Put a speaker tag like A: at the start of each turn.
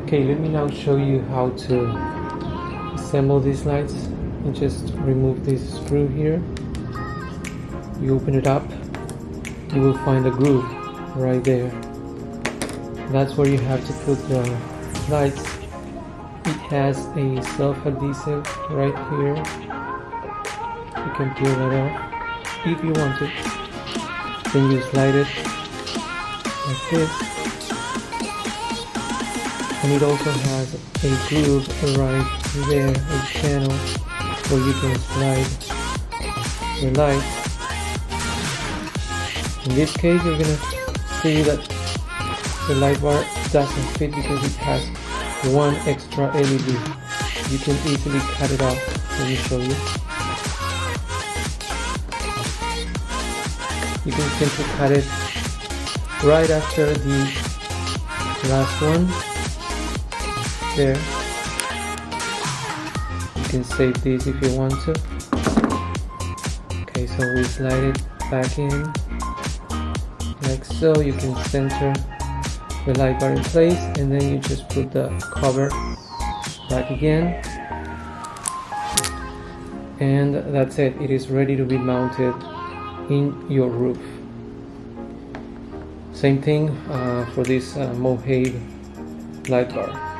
A: Okay, let me now show you how to assemble these lights. You just remove this screw here. You open it up. You will find a groove right there. That's where you have to put the lights. It has a self-adhesive right here. You can peel that off if you want to. Then you slide it like this. And it also has a groove right there, a channel where you can slide the light. In this case, you're gonna see that the light bar doesn't fit because it has one extra LED. You can easily cut it off. Let me show you. You can simply cut it right after the last one. There. You can save this if you want to. Okay, so we slide it back in like so. You can center the light bar in place, and then you just put the cover back again, and that's it. It is ready to be mounted in your roof. Same thing for this Mojave light bar.